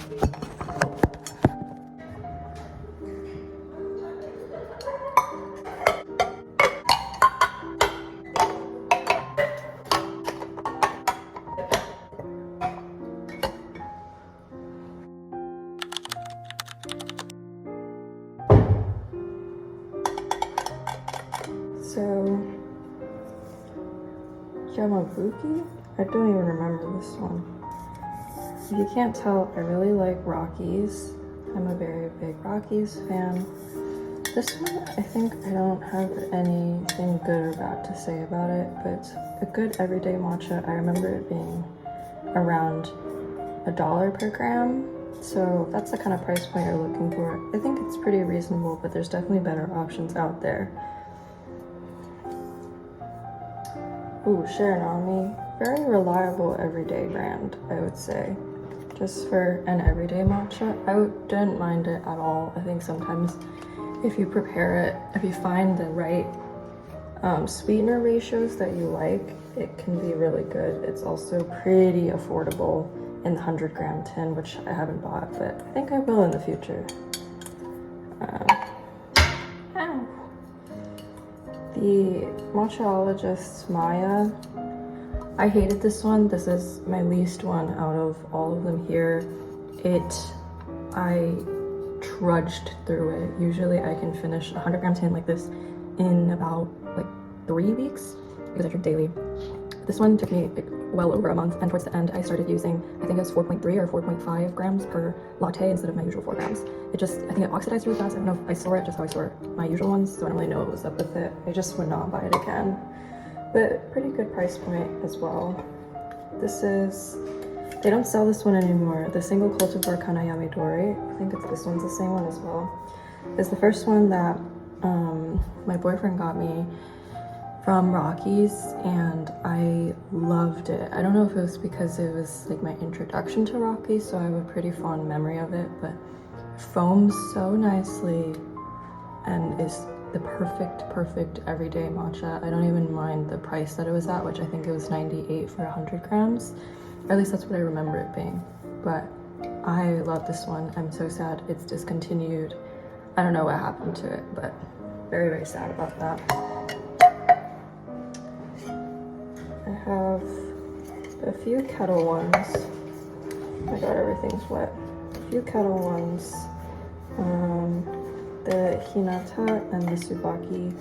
So, Yamabuki? I don't even remember this one. If you can't tell, I really like Rockies. I'm a very big Rockies fan. This one, I think I don't have anything good or bad to say about it, but it's a good everyday matcha. I remember it being around $1 per gram. So that's the kind of price point you're looking for. I think it's pretty reasonable, but there's definitely better options out there. Ooh, Shiranami. Very reliable everyday brand, I would say. Just for an everyday matcha, I didn't mind it at all. I think sometimes if you prepare it, if you find the right sweetener ratios that you like, it can be really good. It's also pretty affordable in the 100-gram tin, which I haven't bought, but I think I will in the future. Ow. The Matchaologist's Maya. I hated this one. This is my least one out of all of them here. I trudged through it. Usually I can finish a 100-gram tin like this in about like 3 weeks because I drink daily. This one took me like well over a month, and towards the end I started using, I think it was 4.3 or 4.5 grams per latte instead of my usual 4 grams. I think it oxidized really fast. I don't know if I store it just how I store my usual ones, so I don't really know what was up with it. I just would not buy it again. But pretty good price point as well. They don't sell this one anymore. The single cultivar Kanayami Dori, I think this one's the same one as well. It's the first one that my boyfriend got me from Rockies, and I loved it. I don't know if it was because it was like my introduction to Rockies, so I have a pretty fond memory of it, but it foams so nicely and is the perfect everyday matcha. I don't even mind the price that it was at, which I think it was 98 for 100 grams. Or at least that's what I remember it being. But I love this one. I'm so sad it's discontinued. I don't know what happened to it, but very sad about that. I have a few kettle ones. Oh my god, everything's wet. A few kettle ones. The Hinata and the Tsubaki.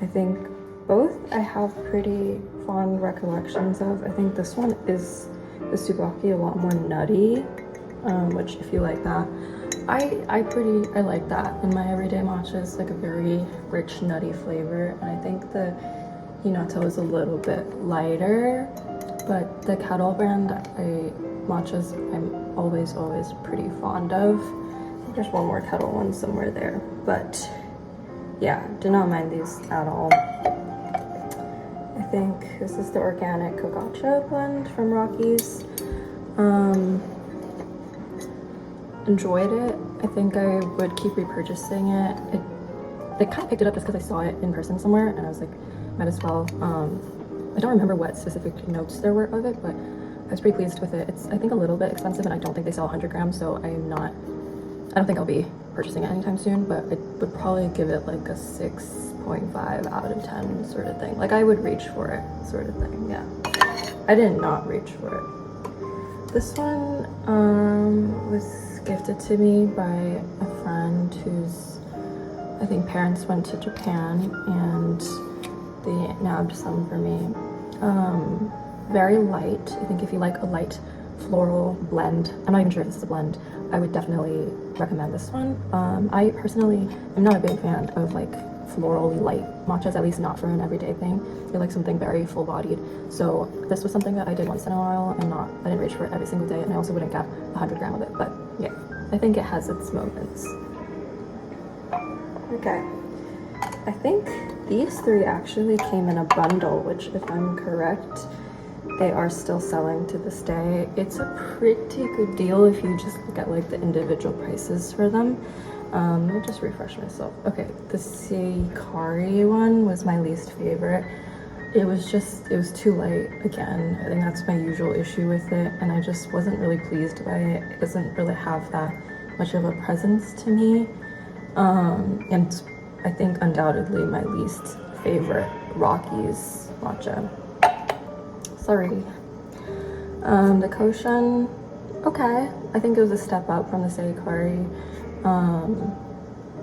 I think both I have pretty fond recollections of. I think this one is the Tsubaki a lot more nutty, which if you like that, I like that in my everyday matcha. It's like a very rich nutty flavor, and I think the Hinata is a little bit lighter, but the kettle brand matchas I'm always pretty fond of. There's one more kettle one somewhere there, but yeah, do not mind these at all. I think this is the organic Kogacha blend from Rockies. Enjoyed it. I think I would keep repurchasing it. I kind of picked it up just because I saw it in person somewhere, and I was like, might as well. I don't remember what specific notes there were of it, but I was pretty pleased with it. It's, I think, a little bit expensive, and I don't think they sell 100 grams, so I don't think I'll be purchasing it anytime soon, but I would probably give it like a 6.5 out of 10 sort of thing. Like, I would reach for it sort of thing, yeah. I did not reach for it. This one was gifted to me by a friend whose, I think, parents went to Japan, and they nabbed some for me. Very light. I think if you like a light floral blend, I'm not even sure if this is a blend, I would definitely recommend this one. I personally am not a big fan of like florally light matchas, at least not for an everyday thing. I like something very full-bodied. So this was something that I did once in a while, and I didn't reach for it every single day, and I also wouldn't get 100 gram of it, but yeah, I think it has its moments. Okay, I think these three actually came in a bundle, which if I'm correct, they are still selling to this day. It's a pretty good deal if you just look at like the individual prices for them. Let me just refresh myself. Okay, the Seikari one was my least favorite. it was too light again. I think that's my usual issue with it, and I just wasn't really pleased by it. It doesn't really have that much of a presence to me. And I think undoubtedly my least favorite Rockies matcha. Sorry. The Koshan, okay. I think it was a step up from the Seikari.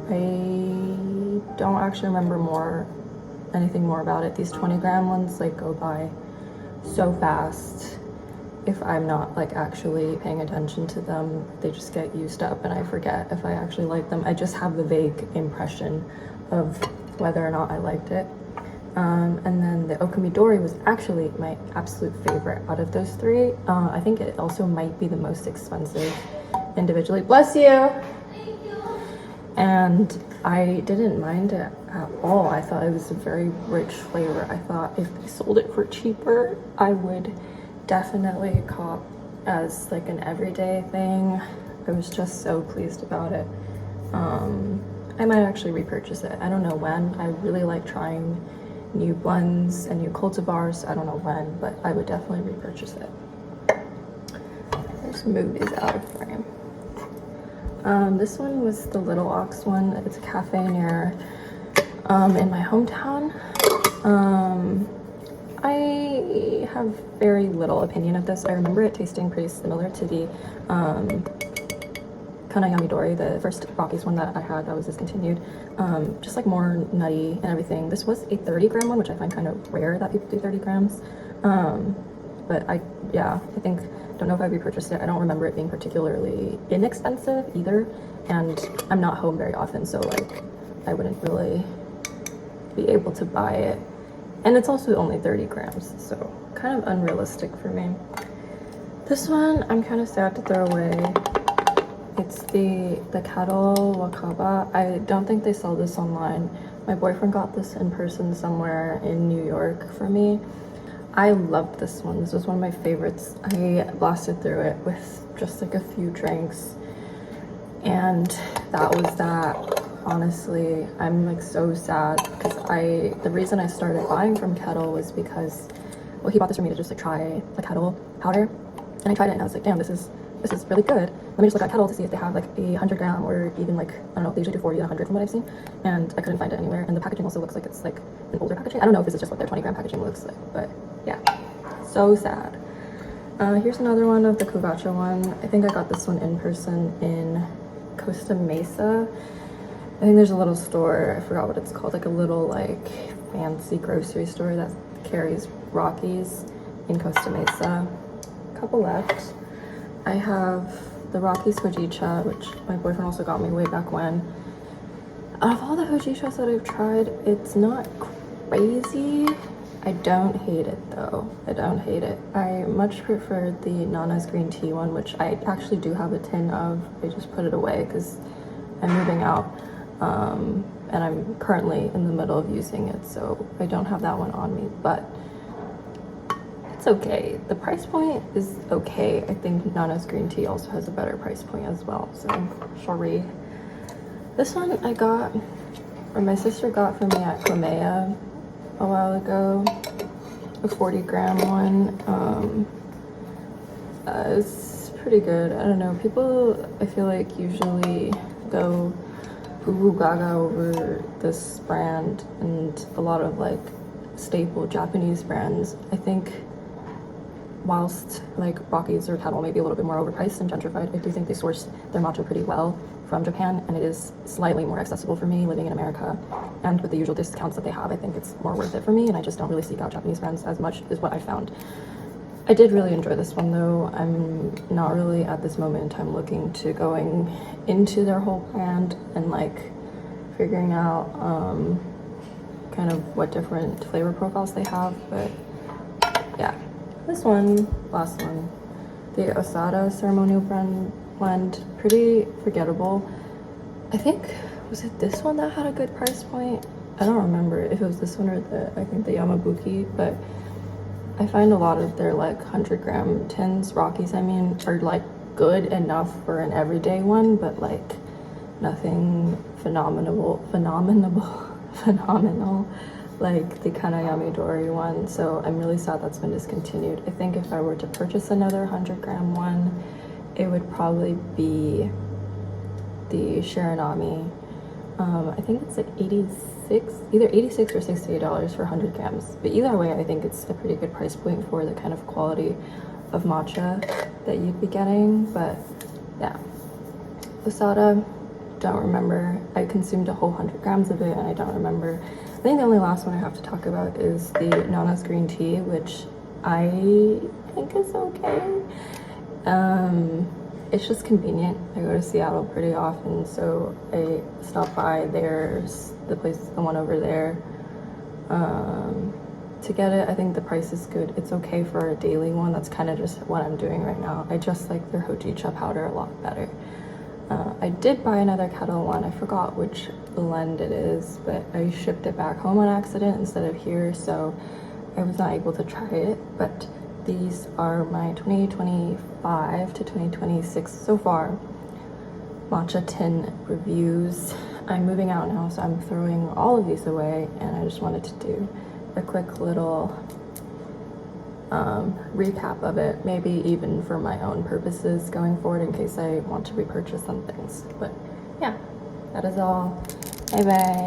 I don't actually remember anything more about it. These 20-gram ones like go by so fast. If I'm not like actually paying attention to them, they just get used up and I forget if I actually like them. I just have the vague impression of whether or not I liked it. And then the Okamidori was actually my absolute favorite out of those three. I think it also might be the most expensive individually. Bless you! And I didn't mind it at all. I thought it was a very rich flavor. I thought if they sold it for cheaper, I would definitely cop as like an everyday thing. I was just so pleased about it. I might actually repurchase it. I don't know when. I really like trying new blends and new cultivars. I don't know when, but I would definitely repurchase it. This mood is out of frame. This one was the Little Ox one. It's a cafe near in my hometown. I have very little opinion of this. I remember it tasting pretty similar to the Kanayami Dori, the first Rockies one that I had that was discontinued. Just like more nutty and everything. This was a 30-gram one, which I find kind of rare that people do 30 grams. But I think, don't know if I repurchased it. I don't remember it being particularly inexpensive either. And I'm not home very often, so like I wouldn't really be able to buy it. And it's also only 30 grams, so kind of unrealistic for me. This one I'm kind of sad to throw away. It's the Kettle Wakaba. I don't think they sell this online. My boyfriend got this in person somewhere in New York for me. I loved this one. This was one of my favorites. I blasted through it with just like a few drinks. And that was that. Honestly, I'm like so sad because the reason I started buying from Kettle was because, well, he bought this for me to just like try the Kettle powder. And I tried it and I was like, damn, this is really good. Let me just look at Kettle to see if they have like a 100-gram or even like, I don't know, they usually do 40 and 100 from what I've seen. And I couldn't find it anywhere. And the packaging also looks like it's like an older packaging. I don't know if this is just what their 20-gram packaging looks like, but yeah, so sad. Here's another one of the Kugacha one. I think I got this one in person in Costa Mesa. I think there's a little store, I forgot what it's called, like a little like fancy grocery store that carries Rockies in Costa Mesa. A couple left. I have the Rockies Hojicha, which my boyfriend also got me way back when. Out of all the Hojichas that I've tried, it's not crazy. I don't hate it though. I don't hate it. I much prefer the Nana's green tea one, which I actually do have a tin of. I just put it away because I'm moving out. And I'm currently in the middle of using it, so I don't have that one on me, but it's okay. The price point is okay. I think Nana's green tea also has a better price point as well, so sorry. This one I got, or my sister got for me at Komea a while ago, a 40-gram one. It's pretty good. I don't know, people I feel like usually go goo gaga over this brand and a lot of like staple Japanese brands. I think whilst like Rockies or Kettle may be a little bit more overpriced and gentrified, I do think they source their matcha pretty well from Japan, and it is slightly more accessible for me living in America. And with the usual discounts that they have, I think it's more worth it for me, and I just don't really seek out Japanese brands as much is what I found. I did really enjoy this one though. I'm not really at this moment in time looking to going into their whole brand and like figuring out kind of what different flavor profiles they have, but yeah. This one, last one, the Osada ceremonial blend, pretty forgettable. I think, was it this one that had a good price point? I don't remember if it was this one or I think the Yamabuki, but I find a lot of their like 100-gram tins, Rockies, I mean, are like good enough for an everyday one, but like nothing phenomenal. like the Kanayami Dory one, so I'm really sad that's been discontinued. I think if I were to purchase another 100-gram one, it would probably be the Shiranami. I think it's like 86, either 86 or $68 for 100 grams. But either way, I think it's a pretty good price point for the kind of quality of matcha that you'd be getting. But yeah, Usada, don't remember. I consumed a whole 100 grams of it and I don't remember. I think the only last one I have to talk about is the Nana's green tea, which I think is okay. It's just convenient. I go to Seattle pretty often, so I stop by. There's the one over there, to get it. I think the price is good. It's okay for a daily one. That's kind of just what I'm doing right now. I just like their hojicha powder a lot better. I did buy another kettle one. I forgot which blend it is, but I shipped it back home on accident instead of here, so I was not able to try it. But these are my 2025 to 2026 so far matcha tin reviews. I'm moving out now, so I'm throwing all of these away, and I just wanted to do a quick little recap of it, maybe even for my own purposes going forward in case I want to repurchase some things. But yeah, that is all. Bye bye.